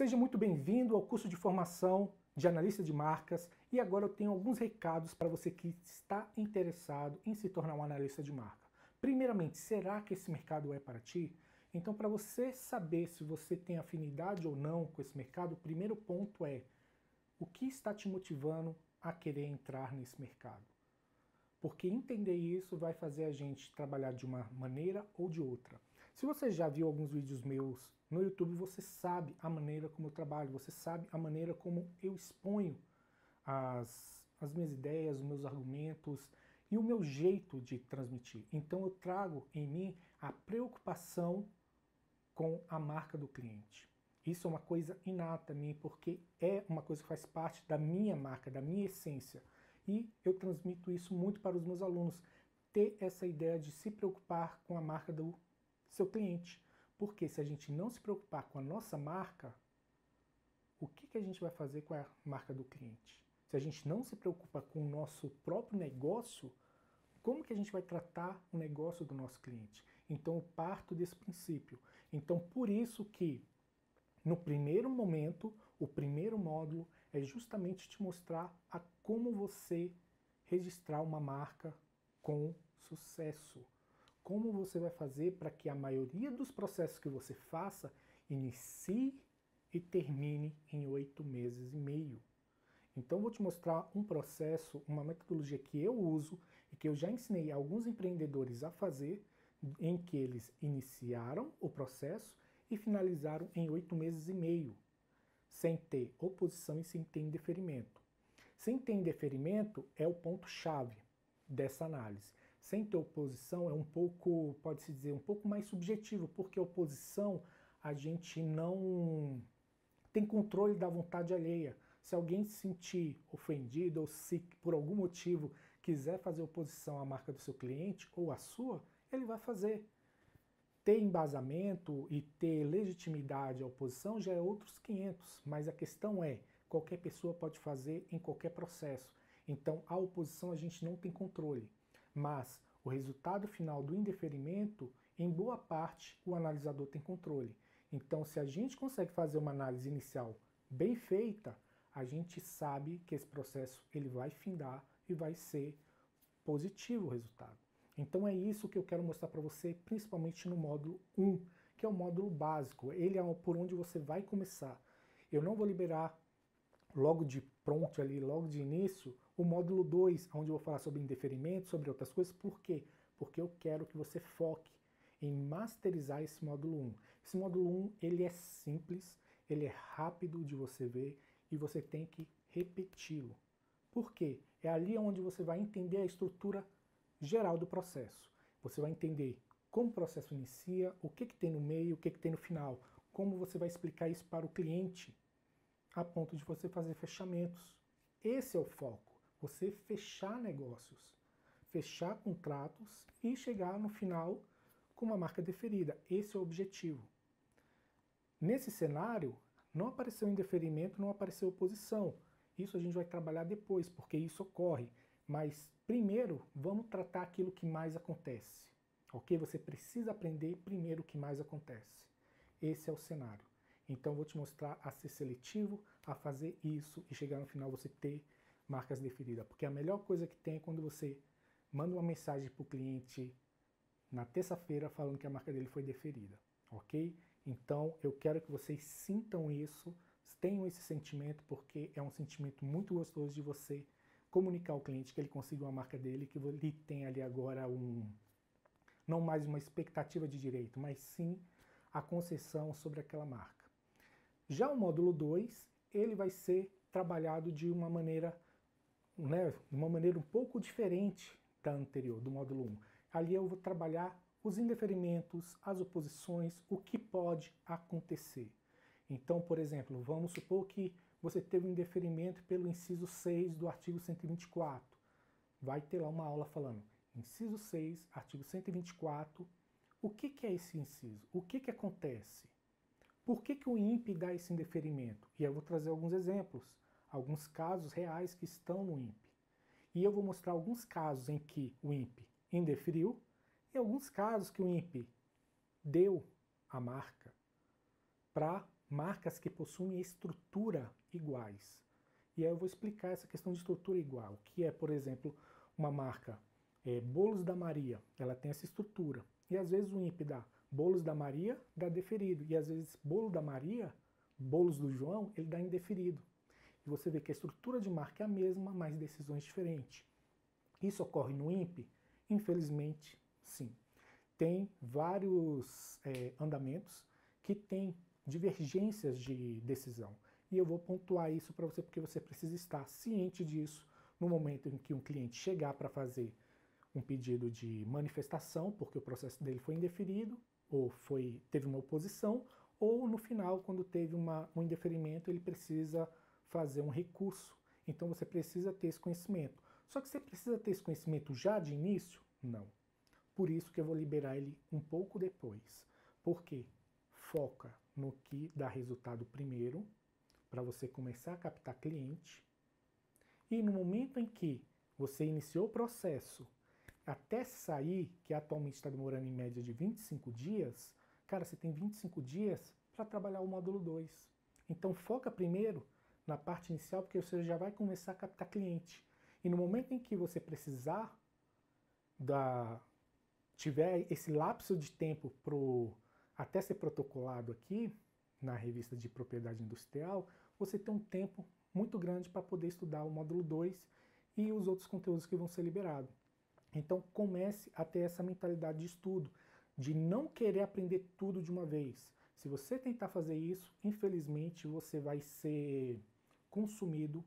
Seja muito bem-vindo ao curso de formação de analista de marcas e agora eu tenho alguns recados para você que está interessado em se tornar um analista de marca. Primeiramente, será que esse mercado é para ti? Então, para você saber se você tem afinidade ou não com esse mercado, o primeiro ponto é o que está te motivando a querer entrar nesse mercado? Porque entender isso vai fazer a gente trabalhar de uma maneira ou de outra. Se você já viu alguns vídeos meus no YouTube, você sabe a maneira como eu trabalho, você sabe a maneira como eu exponho as minhas ideias, os meus argumentos e o meu jeito de transmitir. Então eu trago em mim a preocupação com a marca do cliente. Isso é uma coisa inata a mim, porque é uma coisa que faz parte da minha marca, da minha essência. E eu transmito isso muito para os meus alunos, ter essa ideia de se preocupar com a marca do seu cliente. Porque se a gente não se preocupar com a nossa marca, o que a gente vai fazer com a marca do cliente? Se a gente não se preocupa com o nosso próprio negócio, como que a gente vai tratar o negócio do nosso cliente? Então eu parto desse princípio. Então por isso que no primeiro momento, o primeiro módulo é justamente te mostrar a como você registrar uma marca com sucesso. Como você vai fazer para que a maioria dos processos que você faça inicie e termine em 8 meses e meio. Então eu vou te mostrar um processo, uma metodologia que eu uso e que eu já ensinei a alguns empreendedores a fazer, em que eles iniciaram o processo e finalizaram em 8 meses e meio, sem ter oposição e sem ter indeferimento. Sem ter indeferimento é o ponto-chave dessa análise. Sem ter oposição é um pouco, pode-se dizer, um pouco mais subjetivo, porque a oposição a gente não tem controle da vontade alheia. Se alguém se sentir ofendido ou se por algum motivo quiser fazer oposição à marca do seu cliente ou à sua, ele vai fazer. Ter embasamento e ter legitimidade à oposição já é outros 500, mas a questão é, qualquer pessoa pode fazer em qualquer processo. Então a oposição a gente não tem controle, mas o resultado final do indeferimento, em boa parte, o analisador tem controle. Então se a gente consegue fazer uma análise inicial bem feita, a gente sabe que esse processo ele vai findar e vai ser positivo o resultado. Então é isso que eu quero mostrar para você, principalmente no módulo 1, que é o módulo básico. Ele é por onde você vai começar. Eu não vou liberar logo de pronto ali, logo de início, o módulo 2, onde eu vou falar sobre indeferimento, sobre outras coisas. Por quê? Porque eu quero que você foque em masterizar esse módulo 1. Esse módulo 1, ele é simples, ele é rápido de você ver e você tem que repeti-lo. Por quê? É ali onde você vai entender a estrutura geral do processo. Você vai entender como o processo inicia, o que tem no meio, o que tem no final, como você vai explicar isso para o cliente, a ponto de você fazer fechamentos. Esse é o foco, você fechar negócios, fechar contratos e chegar no final com uma marca deferida. Esse é o objetivo. Nesse cenário, não apareceu indeferimento, não apareceu oposição. Isso a gente vai trabalhar depois, porque isso ocorre. Mas primeiro, vamos tratar aquilo que mais acontece. Ok? Você precisa aprender primeiro o que mais acontece. Esse é o cenário. Então, eu vou te mostrar a ser seletivo, a fazer isso e chegar no final você ter marcas deferidas. Porque a melhor coisa que tem é quando você manda uma mensagem para o cliente na terça-feira falando que a marca dele foi deferida. Ok? Então, eu quero que vocês sintam isso, tenham esse sentimento, porque é um sentimento muito gostoso de você comunicar ao cliente que ele consiga uma marca dele, que ele tem ali agora não mais uma expectativa de direito, mas sim a concessão sobre aquela marca. Já o módulo 2, ele vai ser trabalhado de uma maneira um pouco diferente da anterior, do módulo 1. Ali eu vou trabalhar os indeferimentos, as oposições, o que pode acontecer. Então, por exemplo, vamos supor que você teve um indeferimento pelo inciso 6 do artigo 124. Vai ter lá uma aula falando, inciso 6, artigo 124, o que é esse inciso? O que acontece? Por que o INPE dá esse indeferimento? E eu vou trazer alguns exemplos, alguns casos reais que estão no INPE. E eu vou mostrar alguns casos em que o INPE indeferiu e alguns casos que o INPE deu a marca para marcas que possuem estrutura iguais. E aí eu vou explicar essa questão de estrutura igual, que é, por exemplo, uma marca Bolos da Maria, ela tem essa estrutura. E às vezes o INPE dá Bolos da Maria, dá deferido. E às vezes Bolo da Maria, Bolos do João, ele dá indeferido. E você vê que a estrutura de marca é a mesma, mas decisões diferentes. Isso ocorre no INPE? Infelizmente, sim. Tem vários andamentos que têm divergências de decisão. E eu vou pontuar isso para você porque você precisa estar ciente disso no momento em que um cliente chegar para fazer um pedido de manifestação, porque o processo dele foi indeferido, ou teve uma oposição, ou no final, quando teve um indeferimento, ele precisa fazer um recurso. Então você precisa ter esse conhecimento. Só que você precisa ter esse conhecimento já de início? Não. Por isso que eu vou liberar ele um pouco depois. Por quê? Foca no que dá resultado primeiro, para você começar a captar cliente. E no momento em que você iniciou o processo, até sair, que atualmente está demorando em média de 25 dias, cara, você tem 25 dias para trabalhar o módulo 2. Então foca primeiro na parte inicial, porque você já vai começar a captar cliente. E no momento em que você precisar tiver esse lapso de tempo até ser protocolado aqui, na revista de propriedade industrial, você tem um tempo muito grande para poder estudar o módulo 2 e os outros conteúdos que vão ser liberados. Então comece a ter essa mentalidade de estudo, de não querer aprender tudo de uma vez. Se você tentar fazer isso, infelizmente você vai ser consumido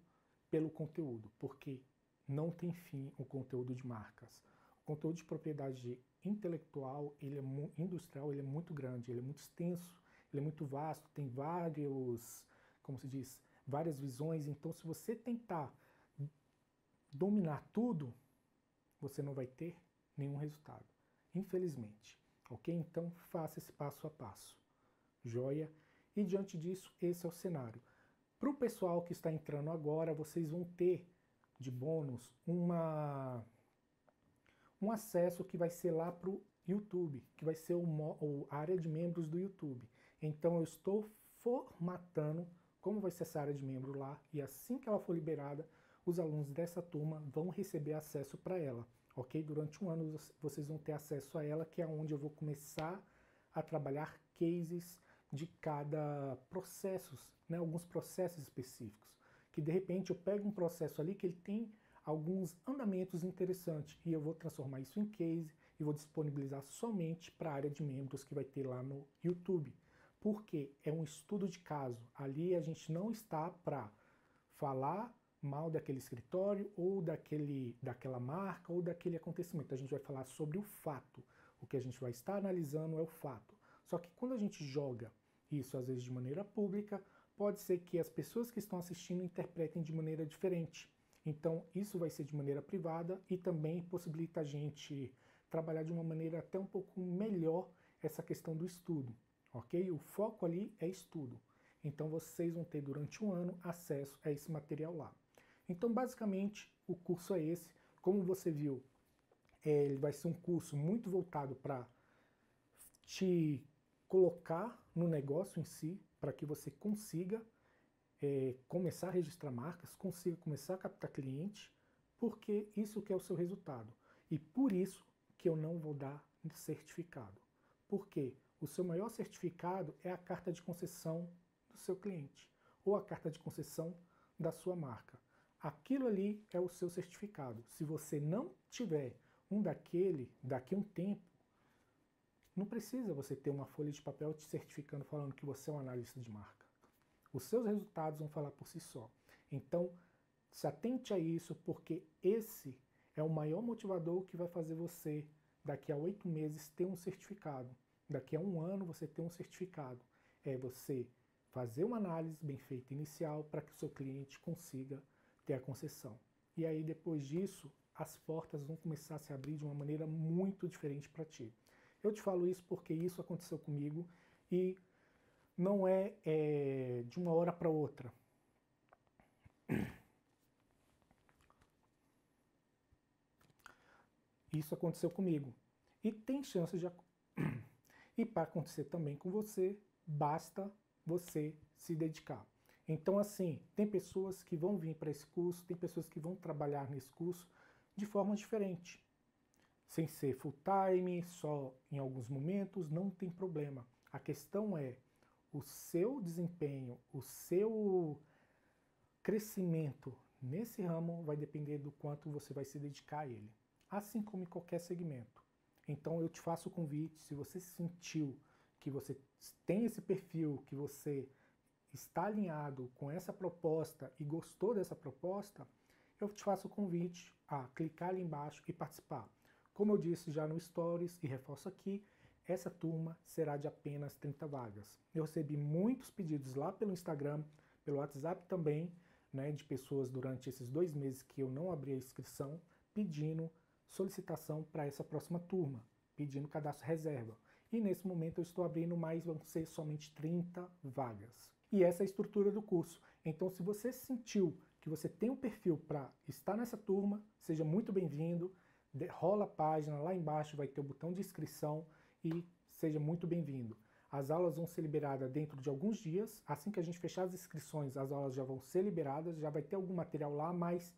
pelo conteúdo, porque não tem fim o conteúdo de marcas. O conteúdo de propriedade intelectual, industrial, ele é muito grande, ele é muito extenso, ele é muito vasto, tem vários, como se diz, várias visões. Então, se você tentar dominar tudo, você não vai ter nenhum resultado, infelizmente. Ok? Então, faça esse passo a passo. Joia? E diante disso, esse é o cenário. Para o pessoal que está entrando agora, vocês vão ter de bônus um acesso que vai ser lá para o YouTube, que vai ser a área de membros do YouTube. Então eu estou formatando como vai ser essa área de membro lá, e assim que ela for liberada, os alunos dessa turma vão receber acesso para ela, ok? Durante um ano vocês vão ter acesso a ela, que é onde eu vou começar a trabalhar cases de cada processos, né? Alguns processos específicos, que de repente eu pego um processo ali que ele tem alguns andamentos interessantes e eu vou transformar isso em case e vou disponibilizar somente para a área de membros que vai ter lá no YouTube. Porque é um estudo de caso. Ali a gente não está para falar mal daquele escritório ou daquela marca ou daquele acontecimento. A gente vai falar sobre o fato. O que a gente vai estar analisando é o fato. Só que quando a gente joga isso às vezes de maneira pública, pode ser que as pessoas que estão assistindo interpretem de maneira diferente. Então, isso vai ser de maneira privada e também possibilita a gente trabalhar de uma maneira até um pouco melhor essa questão do estudo, ok? O foco ali é estudo. Então, vocês vão ter durante um ano acesso a esse material lá. Então, basicamente, o curso é esse. Como você viu, ele vai ser um curso muito voltado para te colocar no negócio em si, para que você consiga começar a registrar marcas, consiga começar a captar cliente, porque isso que é o seu resultado. E por isso que eu não vou dar certificado. Porque o seu maior certificado é a carta de concessão do seu cliente, ou a carta de concessão da sua marca. Aquilo ali é o seu certificado. Se você não tiver um daqui a um tempo, não precisa você ter uma folha de papel te certificando, falando que você é um analista de marca. Os seus resultados vão falar por si só. Então, se atente a isso, porque esse é o maior motivador que vai fazer você, daqui a 8 meses, ter um certificado. Daqui a um ano, você ter um certificado. É você fazer uma análise bem feita inicial para que o seu cliente consiga ter a concessão. E aí, depois disso, as portas vão começar a se abrir de uma maneira muito diferente para ti. Eu te falo isso porque isso aconteceu comigo e não é de uma hora para outra. Isso aconteceu comigo. E tem chances de... E para acontecer também com você, basta você se dedicar. Então, assim, tem pessoas que vão vir para esse curso, tem pessoas que vão trabalhar nesse curso de forma diferente. Sem ser full time, só em alguns momentos, não tem problema. A questão é o seu desempenho, o seu crescimento nesse ramo vai depender do quanto você vai se dedicar a ele, assim como em qualquer segmento. Então eu te faço o convite, se você sentiu que você tem esse perfil, que você está alinhado com essa proposta e gostou dessa proposta, eu te faço o convite a clicar ali embaixo e participar. Como eu disse já no Stories e reforço aqui, essa turma será de apenas 30 vagas. Eu recebi muitos pedidos lá pelo Instagram, pelo WhatsApp também, né, de pessoas durante esses 2 meses que eu não abri a inscrição, pedindo solicitação para essa próxima turma, pedindo cadastro reserva. E nesse momento eu estou abrindo mais, vão ser somente 30 vagas. E essa é a estrutura do curso. Então, se você sentiu que você tem um perfil para estar nessa turma, seja muito bem-vindo, rola a página, lá embaixo vai ter o botão de inscrição e seja muito bem-vindo. As aulas vão ser liberadas dentro de alguns dias, assim que a gente fechar as inscrições, as aulas já vão ser liberadas, já vai ter algum material lá, mas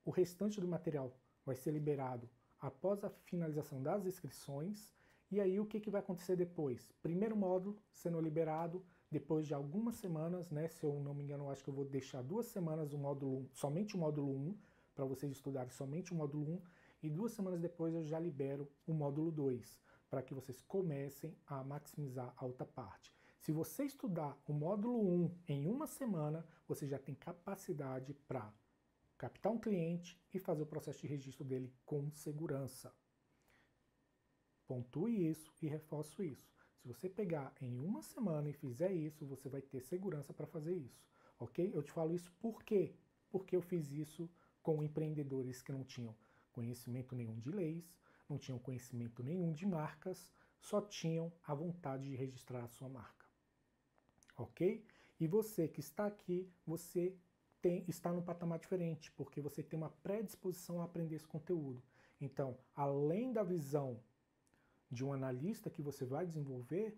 o restante do material vai ser liberado após a finalização das inscrições. E aí o que vai acontecer depois? Primeiro módulo sendo liberado, depois de algumas semanas, né, se eu não me engano, eu acho que eu vou deixar 2 semanas o módulo 1, somente o módulo 1, para vocês estudarem somente o módulo 1, e 2 semanas depois eu já libero o módulo 2, para que vocês comecem a maximizar a outra parte. Se você estudar o módulo 1 em 1 semana, você já tem capacidade para captar um cliente e fazer o processo de registro dele com segurança. Pontue isso e reforço isso. Se você pegar em 1 semana e fizer isso, você vai ter segurança para fazer isso, ok? Eu te falo isso por quê? Porque eu fiz isso com empreendedores que não tinham conhecimento nenhum de leis, não tinham conhecimento nenhum de marcas, só tinham a vontade de registrar a sua marca, ok? E você que está aqui, você está num patamar diferente, porque você tem uma predisposição a aprender esse conteúdo. Então, além da visão de um analista que você vai desenvolver,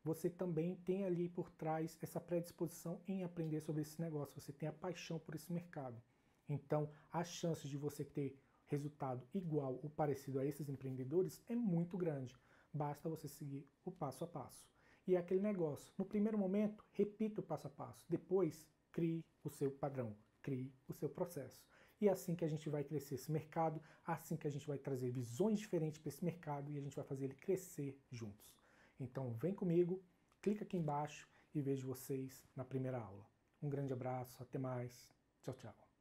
você também tem ali por trás essa predisposição em aprender sobre esse negócio, você tem a paixão por esse mercado. Então, a chance de você ter resultado igual ou parecido a esses empreendedores é muito grande. Basta você seguir o passo a passo. E é aquele negócio, no primeiro momento, repita o passo a passo. Depois, crie o seu padrão, crie o seu processo. E é assim que a gente vai crescer esse mercado, assim que a gente vai trazer visões diferentes para esse mercado e a gente vai fazer ele crescer juntos. Então vem comigo, clica aqui embaixo e vejo vocês na primeira aula. Um grande abraço, até mais, tchau, tchau.